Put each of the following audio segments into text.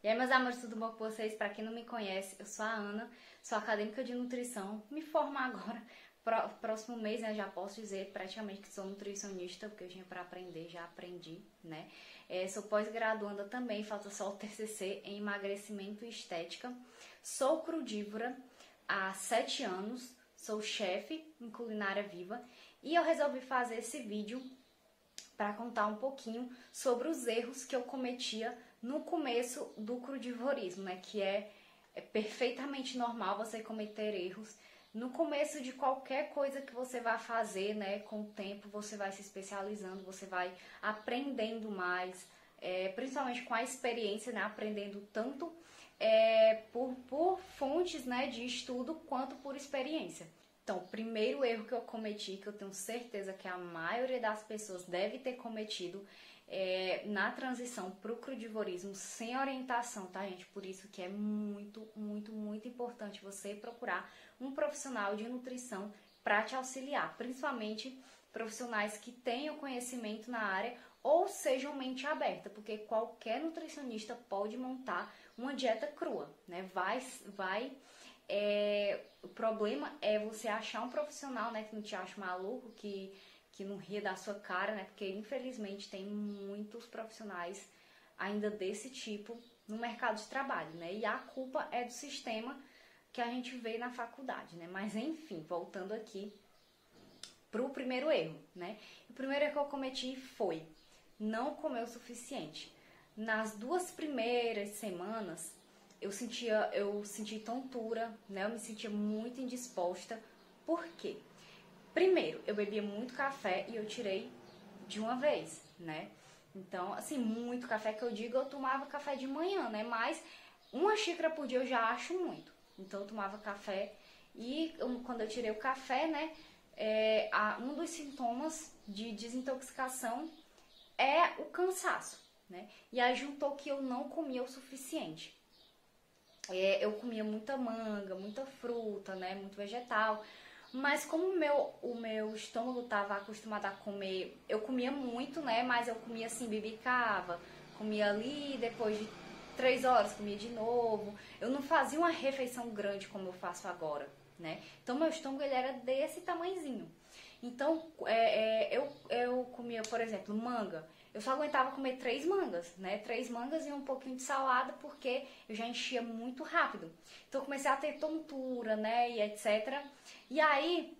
E aí, meus amores, tudo bom com vocês? Pra quem não me conhece, eu sou a Ana, sou acadêmica de nutrição, me formo agora, próximo mês, né, já posso dizer praticamente que sou nutricionista, porque eu tinha pra aprender, já aprendi, né? Sou pós-graduanda também, falta só o TCC em emagrecimento e estética. Sou crudívora há 7 anos, sou chefe em culinária viva e eu resolvi fazer esse vídeo para contar um pouquinho sobre os erros que eu cometia no começo do crudivorismo, né? Que é perfeitamente normal você cometer erros. No começo de qualquer coisa que você vai fazer, né? Com o tempo você vai se especializando, você vai aprendendo mais, principalmente com a experiência, né? Aprendendo tanto por fontes, né, de estudo quanto por experiência. Então, o primeiro erro que eu cometi, que eu tenho certeza que a maioria das pessoas deve ter cometido, na transição para o crudivorismo sem orientação, tá, gente? Por isso que é muito, muito, muito importante você procurar um profissional de nutrição para te auxiliar, principalmente profissionais que tenham conhecimento na área ou sejam mente aberta, porque qualquer nutricionista pode montar uma dieta crua, né? O problema é você achar um profissional, né, que não te acha maluco, que não ria da sua cara, né? Porque infelizmente tem muitos profissionais ainda desse tipo no mercado de trabalho, né? E a culpa é do sistema que a gente vê na faculdade, né? Mas enfim, voltando aqui pro primeiro erro, né? O primeiro erro que eu cometi foi não comer o suficiente. Nas 2 primeiras semanas eu senti tontura, né? Eu me sentia muito indisposta. Por quê? Primeiro, eu bebia muito café e eu tirei de uma vez, né? Então, assim, muito café que eu digo, eu tomava café de manhã, né? Mas 1 xícara por dia eu já acho muito. Então, eu tomava café e quando eu tirei o café, né? Um dos sintomas de desintoxicação é o cansaço, né? E aí juntou que eu não comia o suficiente. Eu comia muita manga, muita fruta, né? Muito vegetal. Mas como o meu estômago estava acostumado a comer, eu comia muito, né? Mas eu comia assim, bibicava, comia ali, depois de 3 horas comia de novo. Eu não fazia uma refeição grande como eu faço agora, né? Então meu estômago ele era desse tamanhozinho. Então eu comia, por exemplo, manga. Eu só aguentava comer 3 mangas, né? 3 mangas e um pouquinho de salada, porque eu já enchia muito rápido. Então eu comecei a ter tontura, né? E etc. E aí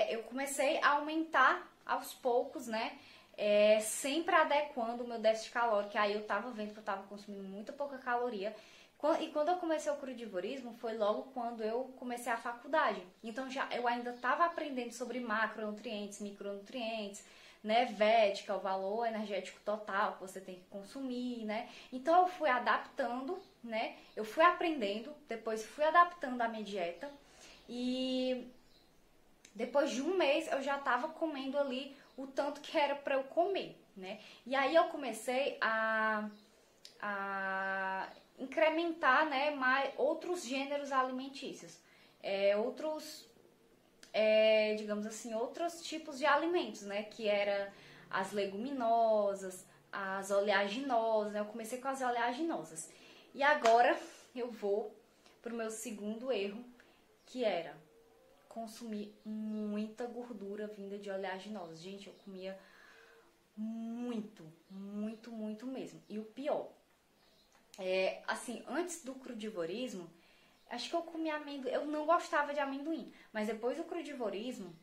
eu comecei a aumentar aos poucos, né? Sempre adequando o meu déficit calórico. Que aí eu tava vendo que eu tava consumindo muito pouca caloria. E quando eu comecei o crudivorismo, foi logo quando eu comecei a faculdade. Então eu ainda estava aprendendo sobre macronutrientes, micronutrientes, né, VET, que é o valor energético total que você tem que consumir, né? Então eu fui adaptando, né? Eu fui aprendendo, depois fui adaptando a minha dieta e depois de 1 mês eu já estava comendo ali o tanto que era para eu comer, né? E aí eu comecei a incrementar, né, mais outros gêneros alimentícios, digamos assim, outros tipos de alimentos, né, que era as leguminosas, as oleaginosas, né, eu comecei com as oleaginosas. E agora eu vou pro meu segundo erro, que era consumir muita gordura vinda de oleaginosas. Gente, eu comia muito, muito, muito mesmo. E o pior, assim, antes do crudivorismo, acho que eu comia amendoim. Eu não gostava de amendoim, mas depois do crudivorismo,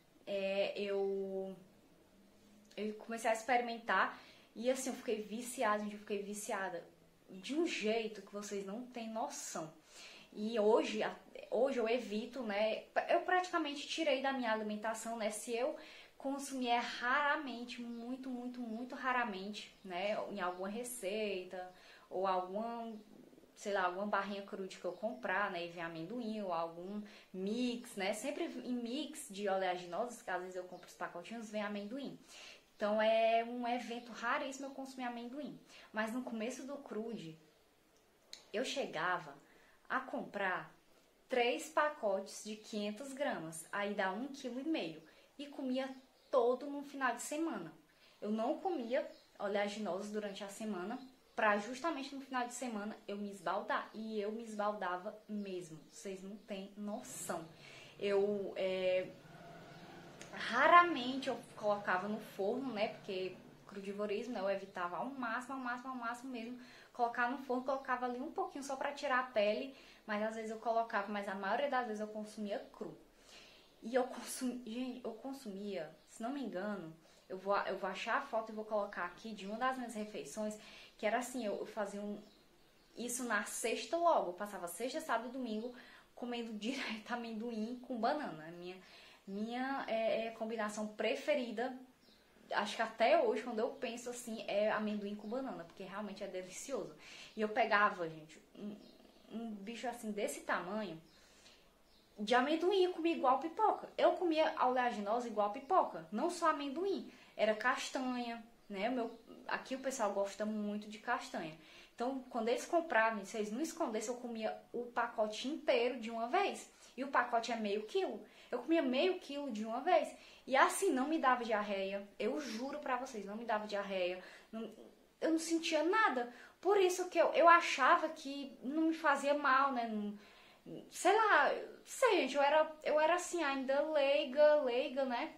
eu comecei a experimentar e assim, eu fiquei viciada, gente, eu fiquei viciada de um jeito que vocês não têm noção. E hoje eu evito, né? Eu praticamente tirei da minha alimentação, né? Se eu consumir raramente, muito, muito, muito raramente, né? Em alguma receita ou sei lá, alguma barrinha crude que eu comprar, né, e vem amendoim ou algum mix, né, sempre em mix de oleaginosas, que às vezes eu compro os pacotinhos, vem amendoim. Então é um evento raríssimo eu consumir amendoim. Mas no começo do crude, eu chegava a comprar 3 pacotes de 500 gramas, aí dá 1,5 kg, e comia todo no final de semana. Eu não comia oleaginosos durante a semana, pra justamente no final de semana eu me esbaldar. E eu me esbaldava mesmo. Vocês não têm noção. Raramente eu colocava no forno, né? Porque crudivorismo, né? Eu evitava ao máximo mesmo. Colocar no forno, colocava ali um pouquinho só pra tirar a pele. Mas às vezes eu colocava, mas a maioria das vezes eu consumia cru. E gente, eu consumia, se não me engano, eu vou achar a foto e vou colocar aqui de uma das minhas refeições, que era assim, eu fazia isso na sexta logo. Eu passava sexta, sábado e domingo comendo direto amendoim com banana. Minha combinação preferida, acho que até hoje, quando eu penso assim, é amendoim com banana, porque realmente é delicioso. E eu pegava, gente, um bicho assim desse tamanho de amendoim e comia igual pipoca. Eu comia a oleaginosa igual pipoca, não só amendoim, era castanha, né? Aqui o pessoal gosta muito de castanha. Então, quando eles compravam, se eles não escondessem, eu comia o pacote inteiro de uma vez. E o pacote é meio quilo. Eu comia meio quilo de uma vez. E assim, não me dava diarreia. Eu juro pra vocês, não me dava diarreia. Eu não sentia nada. Por isso que eu achava que não me fazia mal, né? Sei lá, sei, gente, eu era assim, ainda leiga, né?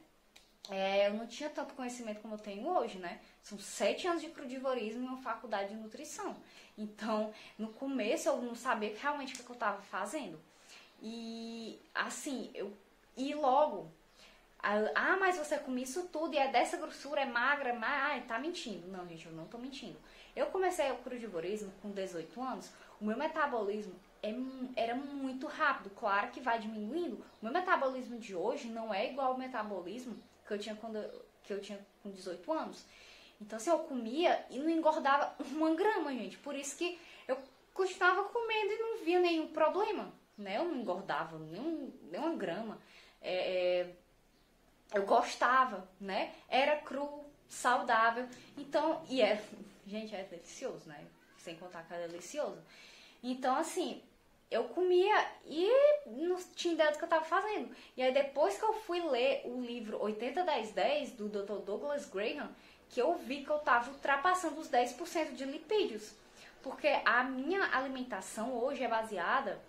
Eu não tinha tanto conhecimento como eu tenho hoje, né? São 7 anos de crudivorismo em uma faculdade de nutrição. Então, no começo eu não sabia realmente o que eu estava fazendo. E, assim, e logo, mas você come isso tudo e é dessa grossura, é magra, tá mentindo. Não, gente, eu não tô mentindo. Eu comecei o crudivorismo com 18 anos, o meu metabolismo era muito rápido, claro que vai diminuindo. O meu metabolismo de hoje não é igual ao metabolismo que eu tinha que eu tinha com 18 anos. Então, assim, eu comia e não engordava 1 grama, gente. Por isso que eu continuava comendo e não via nenhum problema, né? Eu não engordava nem 1 grama. Eu gostava, né? Era cru, saudável. Então, gente, é delicioso, né? Sem contar que é delicioso. Então, assim, eu comia e não tinha ideia do que eu tava fazendo. E aí, depois que eu fui ler o livro 80-10-10 do Dr. Douglas Graham, que eu vi que eu tava ultrapassando os 10% de lipídios. Porque a minha alimentação hoje é baseada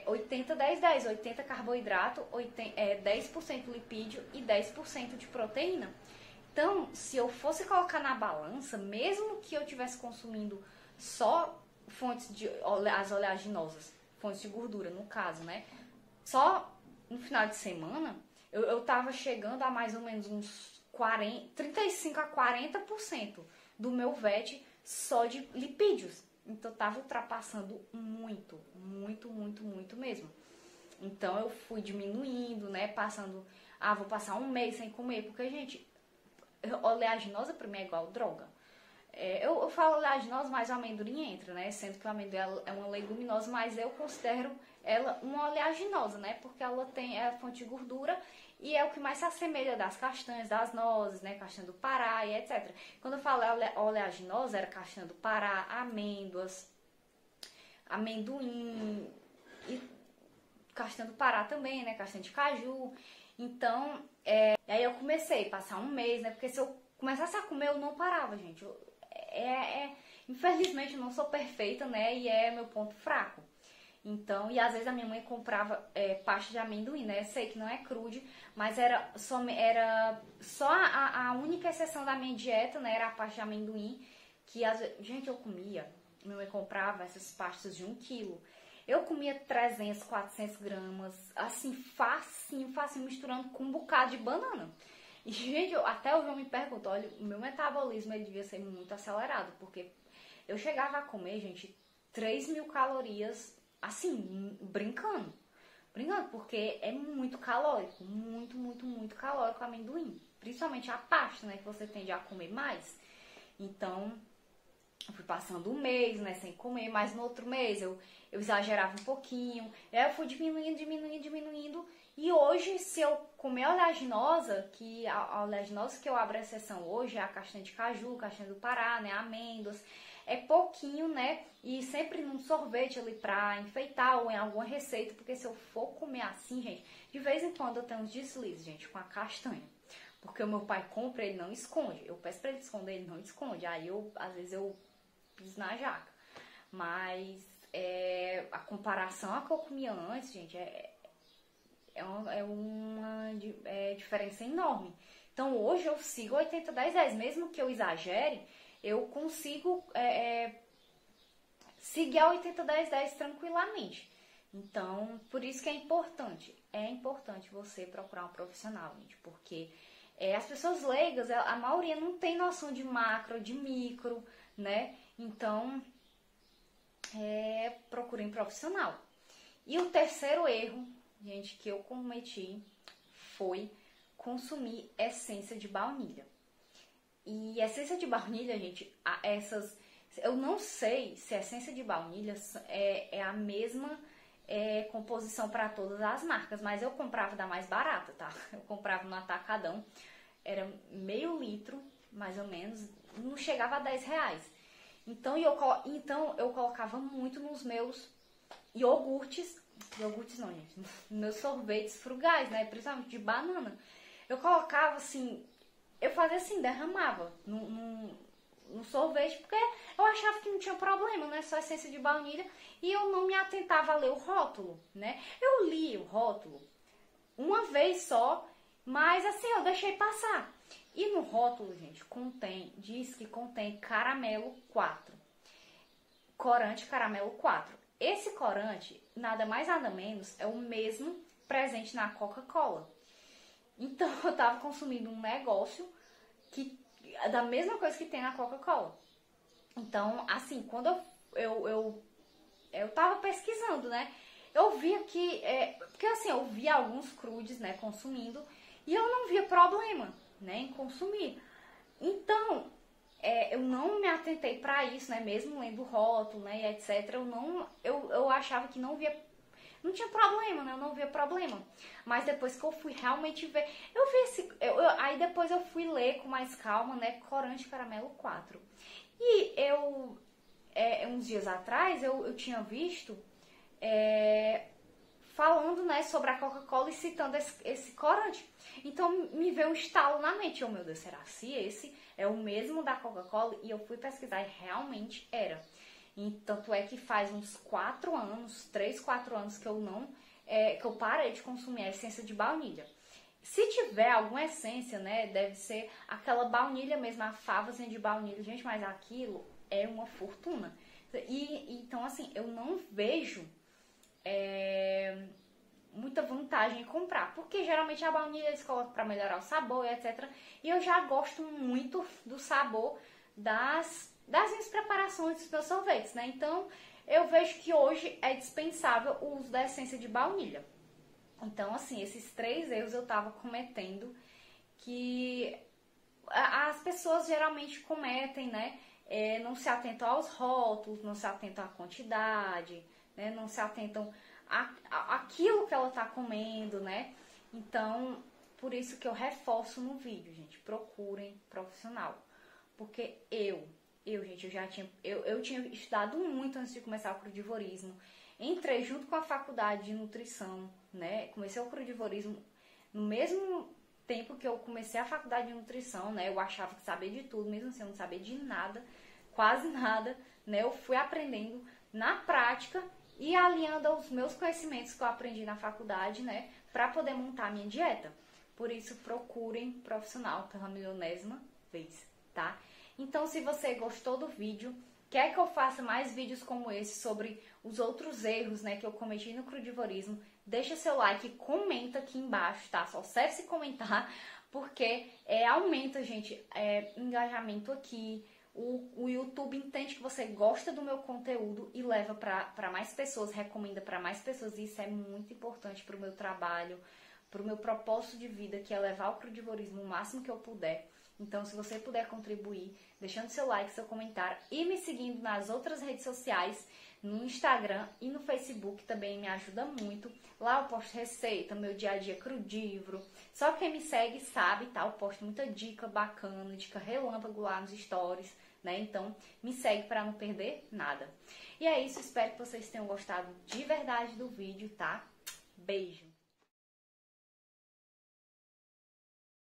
80-10-10, 80 carboidrato, 10% lipídio e 10% de proteína. Então, se eu fosse colocar na balança, mesmo que eu estivesse consumindo só fontes as oleaginosas, fontes de gordura, no caso, né? Só no final de semana, eu tava chegando a mais ou menos uns 35 a 40% do meu VET só de lipídios. Então, eu tava ultrapassando muito mesmo. Então, eu fui diminuindo, né? Vou passar 1 mês sem comer. Porque, gente, oleaginosa pra mim é igual droga. Eu falo oleaginosa, mas o amendoim entra, né? Sendo que o amendoim é uma leguminosa, mas eu considero ela uma oleaginosa, né? Porque ela é fonte de gordura e é o que mais se assemelha das castanhas, das nozes, né? Castanha do Pará e etc. Quando eu falo oleaginosa, era castanha do Pará, amêndoas, amendoim e castanha do Pará também, né? Castanha de caju. Então, aí eu comecei a passar 1 mês, né? Porque se eu começasse a comer, eu não parava, gente. Infelizmente eu não sou perfeita, né? E é meu ponto fraco. Então, e às vezes a minha mãe comprava pasta de amendoim, né? Eu sei que não é crude, mas era só a única exceção da minha dieta, né? Era a pasta de amendoim, que gente, eu comia. Minha mãe comprava essas pastas de 1 quilo. Eu comia 300, 400 gramas, assim, facinho, misturando com um bocado de banana. E, gente, até hoje eu me pergunto, olha, o meu metabolismo ele devia ser muito acelerado, porque eu chegava a comer, gente, 3.000 calorias, assim, brincando, porque é muito calórico, muito calórico o amendoim, principalmente a pasta, né, que você tende a comer mais. Então, eu fui passando 1 mês, né, sem comer, mas no outro mês eu exagerava um pouquinho, aí eu fui diminuindo, e hoje, se eu comer a oleaginosa, a oleaginosa que eu abro a exceção hoje é a castanha de caju, castanha do Pará, né, amêndoas, é pouquinho, né, e sempre num sorvete ali pra enfeitar ou em alguma receita, porque se eu for comer assim, gente, de vez em quando eu tenho uns deslizes, gente, com a castanha. Porque o meu pai compra, ele não esconde. Eu peço pra ele esconder, ele não esconde. Aí às vezes eu piso na jaca. Mas a comparação a que eu comia antes, gente, uma diferença enorme. Então hoje eu sigo 80-10-10, mesmo que eu exagere, eu consigo seguir a 80-10-10 tranquilamente. Então, por isso que é importante você procurar um profissional, gente, porque as pessoas leigas, a maioria não tem noção de macro, de micro, né? Então, procure um profissional. E o terceiro erro, gente, que eu cometi foi consumir essência de baunilha. E essência de baunilha, gente, eu não sei se a essência de baunilha é a mesma composição para todas as marcas, mas eu comprava da mais barata, tá? Eu comprava no Atacadão, era meio litro, mais ou menos, não chegava a R$10. Então eu colocava muito nos meus iogurtes não, gente, meus sorvetes frugais, né? Principalmente de banana. Eu colocava assim, eu fazia assim, derramava no sorvete, porque eu achava que não tinha problema, né? Só essência de baunilha, e eu não me atentava a ler o rótulo, né? Eu li o rótulo uma vez só, mas assim, eu deixei passar. E no rótulo, gente, diz que contém caramelo 4. Corante caramelo 4. Esse corante, nada mais nada menos, é o mesmo presente na Coca-Cola. Então eu tava consumindo um negócio da mesma coisa que tem na Coca-Cola. Então, assim, quando eu tava pesquisando, né? Eu via que... porque assim, eu via alguns crudes, né, consumindo, e eu não via problema, né, em consumir. Então, eu não me atentei pra isso, né, mesmo lendo o rótulo, né, e etc. Eu achava que não tinha problema, né, eu não via problema. Mas depois que eu fui realmente ver, eu vi aí depois eu fui ler com mais calma, né, corante caramelo 4. E uns dias atrás, eu tinha visto falando, né, sobre a Coca-Cola e citando esse corante. Então me veio um estalo na mente. Meu Deus, será se esse é o mesmo da Coca-Cola? E eu fui pesquisar e realmente era. E tanto é que faz uns 4 anos, 3, 4 anos que eu parei de consumir a essência de baunilha. Se tiver alguma essência, né, deve ser aquela baunilha mesmo, a favazinha de baunilha. Gente, mas aquilo é uma fortuna. Então, assim, eu não vejo muita vantagem em comprar, porque geralmente a baunilha eles colocam para melhorar o sabor, etc. E eu já gosto muito do sabor das minhas preparações dos meus sorvetes, né? Então, eu vejo que hoje é dispensável o uso da essência de baunilha. Então, assim, esses 3 erros eu tava cometendo que as pessoas geralmente cometem, né? Não se atentam aos rótulos, não se atentam à quantidade, né? Não se atentam àquilo que ela tá comendo, né? Então, por isso que eu reforço no vídeo, gente, procurem profissional. Porque gente, eu tinha estudado muito antes de começar o crudivorismo. Entrei junto com a faculdade de nutrição, né? Comecei o crudivorismo no mesmo tempo que eu comecei a faculdade de nutrição, né? Eu achava que sabia de tudo, mesmo assim eu não sabia de nada, quase nada, né? Eu fui aprendendo na prática e alinhando aos meus conhecimentos que eu aprendi na faculdade, né? Pra poder montar a minha dieta. Por isso, procurem profissional pela milionésima vez, tá? Então, se você gostou do vídeo, quer que eu faça mais vídeos como esse sobre os outros erros, né, que eu cometi no crudivorismo, deixa seu like e comenta aqui embaixo, tá? Só serve se comentar, porque aumenta, gente, engajamento aqui. O YouTube entende que você gosta do meu conteúdo e leva para mais pessoas, recomenda para mais pessoas. E isso é muito importante para o meu trabalho, para o meu propósito de vida, que é levar o crudivorismo o máximo que eu puder. Então, se você puder contribuir, deixando seu like, seu comentário e me seguindo nas outras redes sociais, no Instagram e no Facebook também me ajuda muito. Lá eu posto receita, meu dia a dia crudívoro. Só quem me segue sabe, tá? Eu posto muita dica bacana, dica relâmpago lá nos stories, né? Então, me segue para não perder nada. E é isso, espero que vocês tenham gostado de verdade do vídeo, tá? Beijo!